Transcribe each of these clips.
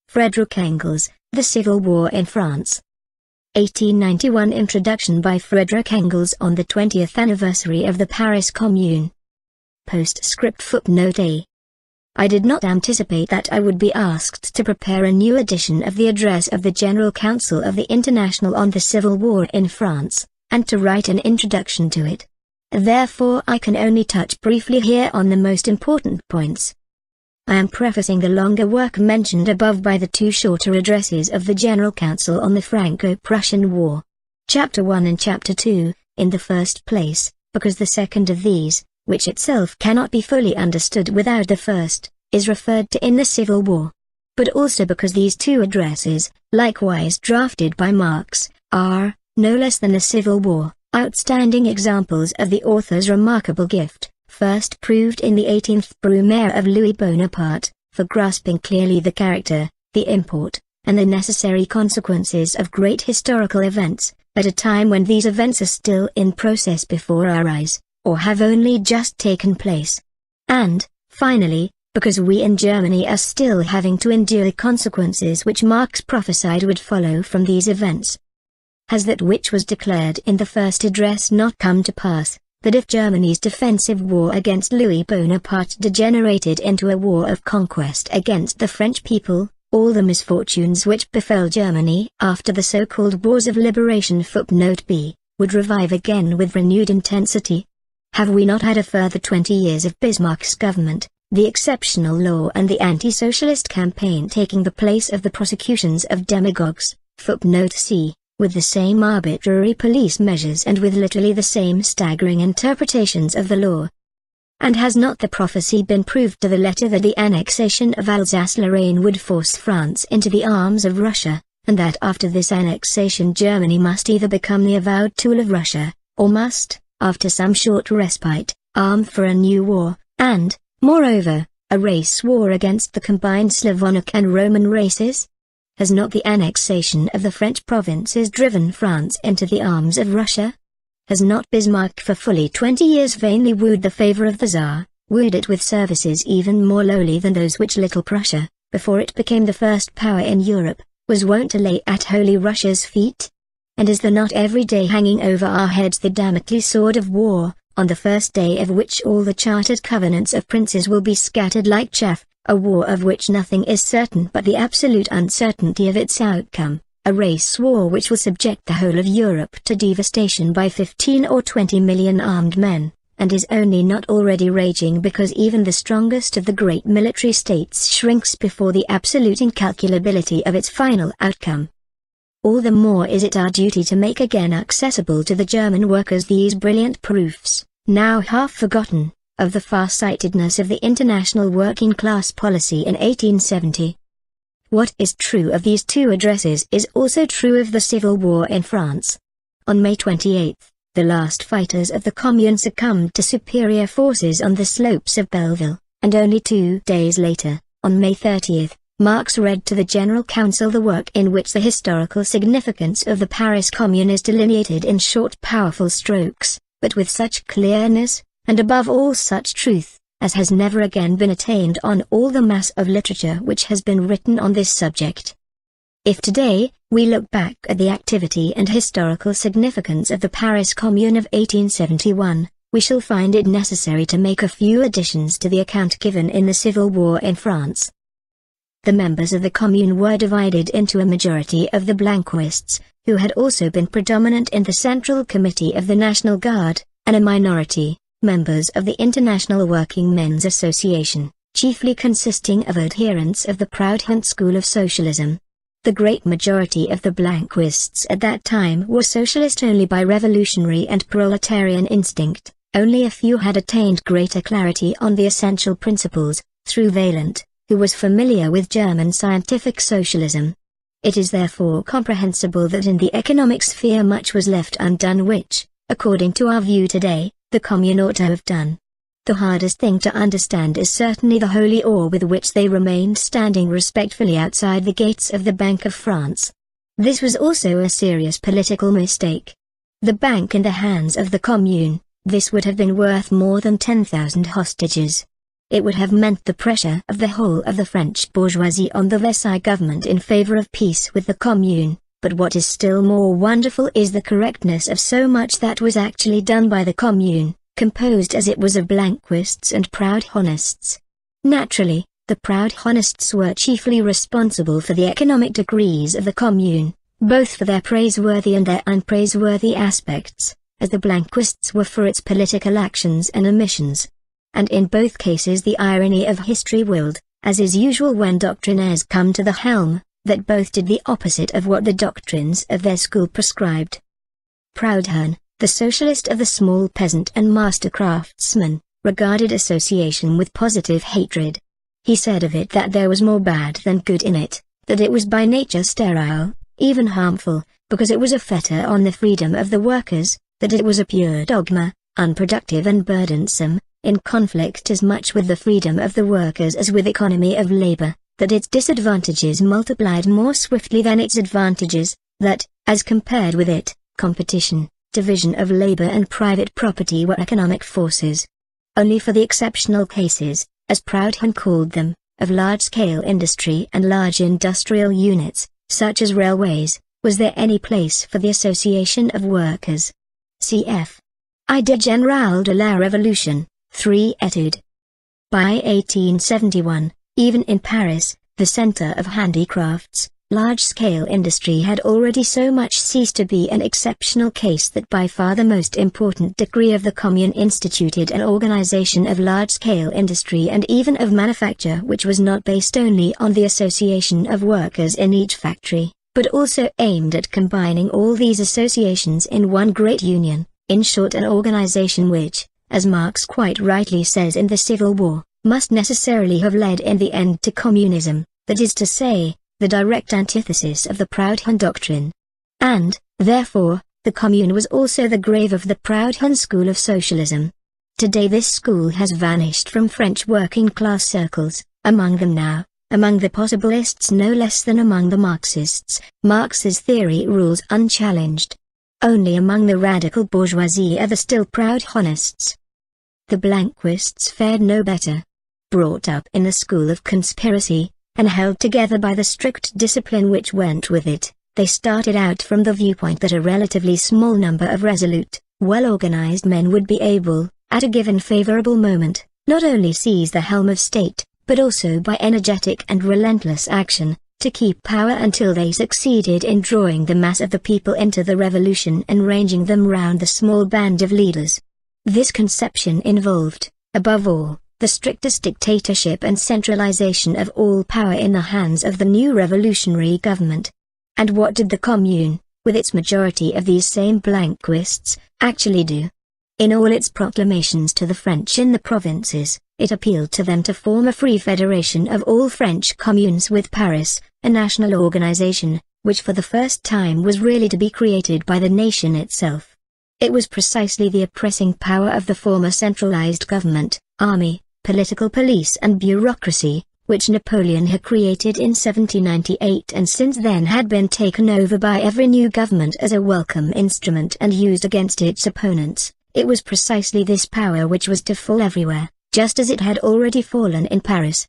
Frederick Engels, The Civil War in France. 1891 Introduction by Frederick Engels on the 20th anniversary of the Paris Commune. Postscript footnote A. I did not anticipate that I would be asked to prepare a new edition of the address of the General Council of the International on the Civil War in France, and to write an introduction to it. Therefore I can only touch briefly here on the most important points. I am prefacing the longer work mentioned above by the two shorter addresses of the General Council on the Franco-Prussian War, Chapter 1 and Chapter 2, in the first place, because the second of these, which itself cannot be fully understood without the first, is referred to in the Civil War. But also because these two addresses, likewise drafted by Marx, are, no less than the Civil War, outstanding examples of the author's remarkable gift, first proved in the 18th Brumaire of Louis Bonaparte, for grasping clearly the character, the import, and the necessary consequences of great historical events, at a time when these events are still in process before our eyes, or have only just taken place. And, finally, because we in Germany are still having to endure the consequences which Marx prophesied would follow from these events. Has that which was declared in the first address not come to pass, that if Germany's defensive war against Louis Bonaparte degenerated into a war of conquest against the French people, all the misfortunes which befell Germany after the so-called Wars of Liberation footnote B, would revive again with renewed intensity? Have we not had a further 20 years of Bismarck's government, the exceptional law and the anti-socialist campaign taking the place of the prosecutions of demagogues, footnote C, with the same arbitrary police measures and with literally the same staggering interpretations of the law? And has not the prophecy been proved to the letter that the annexation of Alsace-Lorraine would force France into the arms of Russia, and that after this annexation Germany must either become the avowed tool of Russia, or must, after some short respite, arm for a new war, and, moreover, a race war against the combined Slavonic and Roman races? Has not the annexation of the French provinces driven France into the arms of Russia? Has not Bismarck for fully 20 years vainly wooed the favor of the Tsar, wooed it with services even more lowly than those which Little Prussia, before it became the first power in Europe, was wont to lay at Holy Russia's feet? And is there not every day hanging over our heads the Damocles sword of war, on the first day of which all the chartered covenants of princes will be scattered like chaff, a war of which nothing is certain but the absolute uncertainty of its outcome, a race war which will subject the whole of Europe to devastation by 15 or 20 million armed men, and is only not already raging because even the strongest of the great military states shrinks before the absolute incalculability of its final outcome? All the more is it our duty to make again accessible to the German workers these brilliant proofs, now half forgotten, of the far-sightedness of the international working-class policy in 1870. What is true of these two addresses is also true of the Civil War in France. On May 28, the last fighters of the Commune succumbed to superior forces on the slopes of Belleville, and only 2 days later, on May 30, Marx read to the General Council the work in which the historical significance of the Paris Commune is delineated in short powerful strokes, but with such clearness, and above all such truth, as has never again been attained on all the mass of literature which has been written on this subject. If today, we look back at the activity and historical significance of the Paris Commune of 1871, we shall find it necessary to make a few additions to the account given in the Civil War in France. The members of the Commune were divided into a majority of the Blanquists, who had also been predominant in the Central Committee of the National Guard, and a minority, members of the International Working Men's Association, chiefly consisting of adherents of the Proudhon school of socialism. The great majority of the Blanquists at that time were socialist only by revolutionary and proletarian instinct, only a few had attained greater clarity on the essential principles, through Vaillant, who was familiar with German scientific socialism. It is therefore comprehensible that in the economic sphere much was left undone which, according to our view today, the Commune ought to have done. The hardest thing to understand is certainly the holy awe with which they remained standing respectfully outside the gates of the Bank of France. This was also a serious political mistake. The bank in the hands of the Commune, this would have been worth more than 10,000 hostages. it would have meant the pressure of the whole of the French bourgeoisie on the Versailles government in favor of peace with the Commune. But what is still more wonderful is the correctness of so much that was actually done by the Commune, composed as it was of Blanquists and Proudhonists. Naturally, the Proudhonists were chiefly responsible for the economic decrees of the Commune, both for their praiseworthy and their unpraiseworthy aspects, as the Blanquists were for its political actions and omissions. And in both cases the irony of history willed, as is usual when doctrinaires come to the helm, that both did the opposite of what the doctrines of their school prescribed. Proudhon, the socialist of the small peasant and master craftsman, regarded association with positive hatred. He said of it that there was more bad than good in it, that it was by nature sterile, even harmful, because it was a fetter on the freedom of the workers, that it was a pure dogma, unproductive and burdensome, in conflict as much with the freedom of the workers as with economy of labor, that its disadvantages multiplied more swiftly than its advantages, that, as compared with it, competition, division of labor and private property were economic forces. Only for the exceptional cases, as Proudhon called them, of large-scale industry and large industrial units, such as railways, was there any place for the association of workers. Cf. Idée générale de la Révolution, 3 études. By 1871, even in Paris, the center of handicrafts, large-scale industry had already so much ceased to be an exceptional case that by far the most important decree of the Commune instituted an organization of large-scale industry and even of manufacture which was not based only on the association of workers in each factory, but also aimed at combining all these associations in one great union, in short an organization which, as Marx quite rightly says in the Civil War, must necessarily have led in the end to communism, that is to say, the direct antithesis of the Proudhon doctrine. And, therefore, the Commune was also the grave of the Proudhon school of socialism. Today this school has vanished from French working-class circles, among them now, among the possibilists no less than among the Marxists, Marx's theory rules unchallenged. Only among the radical bourgeoisie are the still Proudhonists. The Blanquists fared no better. Brought up in the school of conspiracy, and held together by the strict discipline which went with it, they started out from the viewpoint that a relatively small number of resolute, well-organized men would be able, at a given favorable moment, not only seize the helm of state, but also by energetic and relentless action, to keep power until they succeeded in drawing the mass of the people into the revolution and ranging them round the small band of leaders. This conception involved, above all, the strictest dictatorship and centralization of all power in the hands of the new revolutionary government. And what did the Commune, with its majority of these same Blanquists, actually do? In all its proclamations to the French in the provinces, it appealed to them to form a free federation of all French communes with Paris, a national organization, which for the first time was really to be created by the nation itself. It was precisely the oppressing power of the former centralized government, army, political police and bureaucracy, which Napoleon had created in 1798 and since then had been taken over by every new government as a welcome instrument and used against its opponents. It was precisely this power which was to fall everywhere, just as it had already fallen in Paris.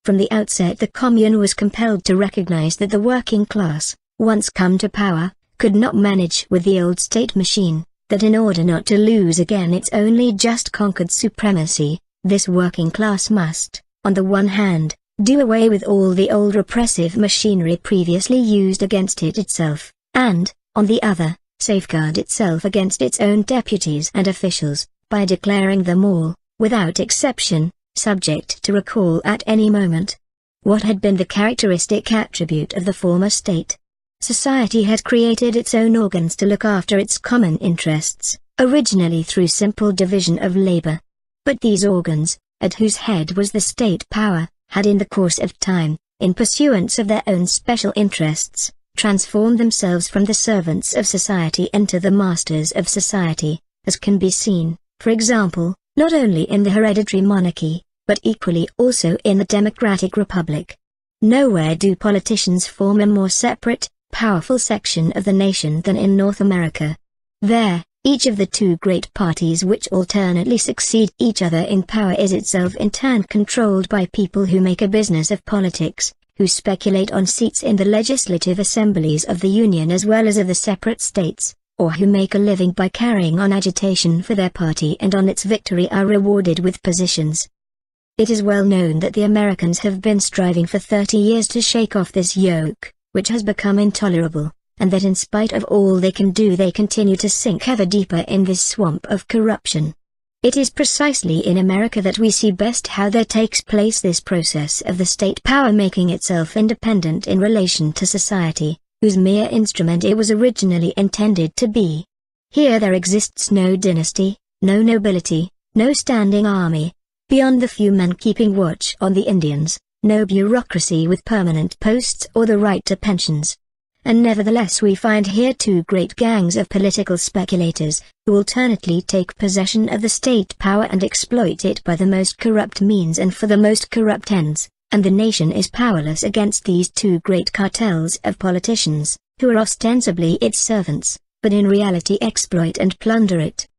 From the outset the Commune was compelled to recognize that the working class, once come to power, could not manage with the old state machine, that in order not to lose again its only just conquered supremacy, this working class must, on the one hand, do away with all the old repressive machinery previously used against it itself, and, on the other, safeguard itself against its own deputies and officials, by declaring them all, without exception, subject to recall at any moment. What had been the characteristic attribute of the former state? Society had created its own organs to look after its common interests, originally through simple division of labor. But these organs, at whose head was the state power, had in the course of time, in pursuance of their own special interests, transformed themselves from the servants of society into the masters of society, as can be seen, for example, not only in the hereditary monarchy, but equally also in the democratic republic. Nowhere do politicians form a more separate, powerful section of the nation than in North America. There, Each of the two great parties which alternately succeed each other in power is itself in turn controlled by people who make a business of politics, who speculate on seats in the legislative assemblies of the Union as well as of the separate states, or who make a living by carrying on agitation for their party and on its victory are rewarded with positions. It is well known that the Americans have been striving for 30 years to shake off this yoke, which has become intolerable, and that in spite of all they can do they continue to sink ever deeper in this swamp of corruption. It is precisely in America that we see best how there takes place this process of the state power making itself independent in relation to society, whose mere instrument it was originally intended to be. Here there exists no dynasty, no nobility, no standing army, beyond the few men keeping watch on the Indians, no bureaucracy with permanent posts or the right to pensions. And nevertheless we find here two great gangs of political speculators, who alternately take possession of the state power and exploit it by the most corrupt means and for the most corrupt ends, and the nation is powerless against these two great cartels of politicians, who are ostensibly its servants, but in reality exploit and plunder it.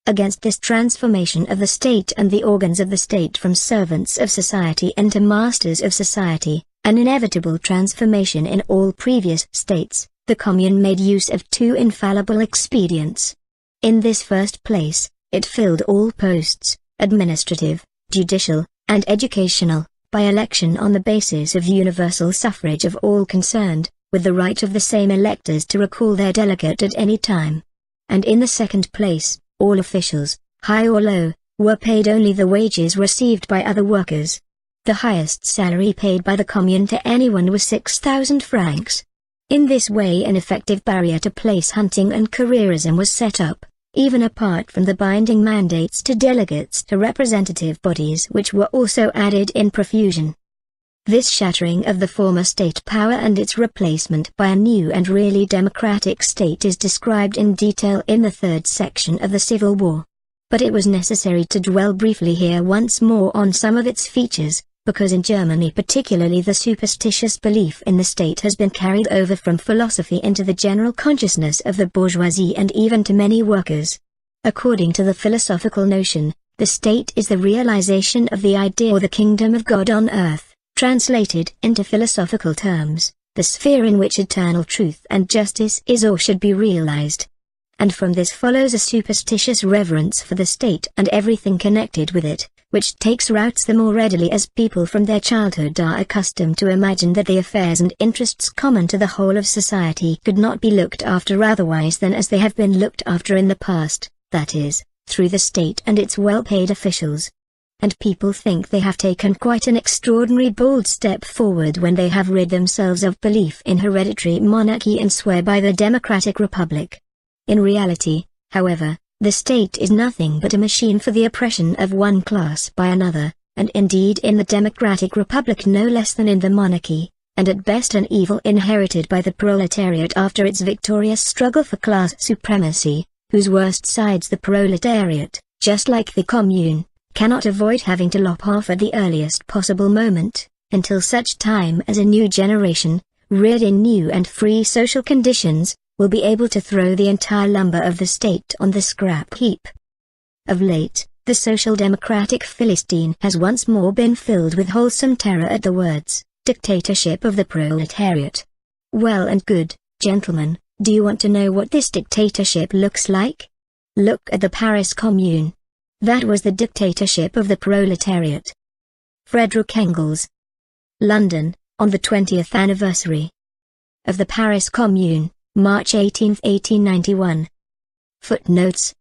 Against this transformation of the state and the organs of the state from servants of society into masters of society, an inevitable transformation in all previous states, the Commune made use of two infallible expedients. In this first place, it filled all posts, administrative, judicial, and educational, by election on the basis of universal suffrage of all concerned, with the right of the same electors to recall their delegate at any time. And in the second place, all officials, high or low, were paid only the wages received by other workers. The highest salary paid by the Commune to anyone was 6,000 francs. In this way an effective barrier to place hunting and careerism was set up, even apart from the binding mandates to delegates to representative bodies which were also added in profusion. This shattering of the former state power and its replacement by a new and really democratic state is described in detail in the third section of the Civil War. But it was necessary to dwell briefly here once more on some of its features, because in Germany particularly the superstitious belief in the state has been carried over from philosophy into the general consciousness of the bourgeoisie and even to many workers. According to the philosophical notion, the state is the realization of the idea or the kingdom of God on earth. Translated into philosophical terms, the sphere in which eternal truth and justice is or should be realized. And from this follows a superstitious reverence for the state and everything connected with it, which takes roots the more readily as people from their childhood are accustomed to imagine that the affairs and interests common to the whole of society could not be looked after otherwise than as they have been looked after in the past, that is, through the state and its well-paid officials. And people think they have taken quite an extraordinary bold step forward when they have rid themselves of belief in hereditary monarchy and swear by the democratic republic. In reality, however, the state is nothing but a machine for the oppression of one class by another, and indeed in the democratic republic no less than in the monarchy, and at best an evil inherited by the proletariat after its victorious struggle for class supremacy, whose worst sides the proletariat, just like the Commune, cannot avoid having to lop off at the earliest possible moment, until such time as a new generation, reared in new and free social conditions, will be able to throw the entire lumber of the state on the scrap heap. Of late, the social democratic Philistine has once more been filled with wholesome terror at the words, dictatorship of the proletariat. Well and good, gentlemen, do you want to know what this dictatorship looks like? Look at the Paris Commune. That was the dictatorship of the proletariat. Frederick Engels. London, on the 20th anniversary of the Paris Commune, March 18, 1891. Footnotes.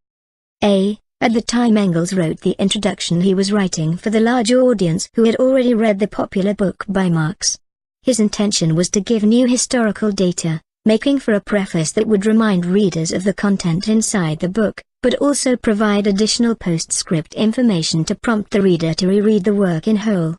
A. At the time Engels wrote the introduction he was writing for the large audience who had already read the popular book by Marx. His intention was to give new historical data, making for a preface that would remind readers of the content inside the book, but also provide additional postscript information to prompt the reader to reread the work in whole.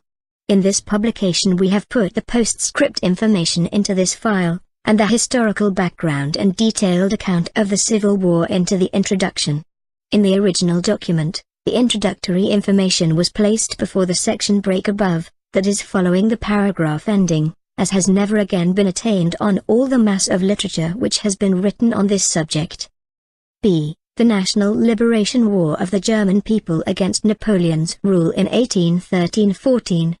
In this publication we have put the postscript information into this file, and the historical background and detailed account of the Civil War into the introduction. In the original document, the introductory information was placed before the section break above, that is following the paragraph ending, as has never again been attained on all the mass of literature which has been written on this subject. B. The National Liberation War of the German people against Napoleon's rule in 1813–14.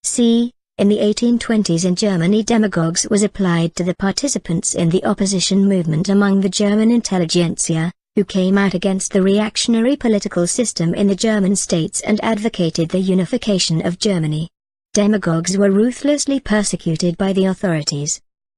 c. In the 1820s in Germany, demagogues was applied to the participants in the opposition movement among the German intelligentsia, who came out against the reactionary political system in the German states and advocated the unification of Germany. Demagogues were ruthlessly persecuted by the authorities.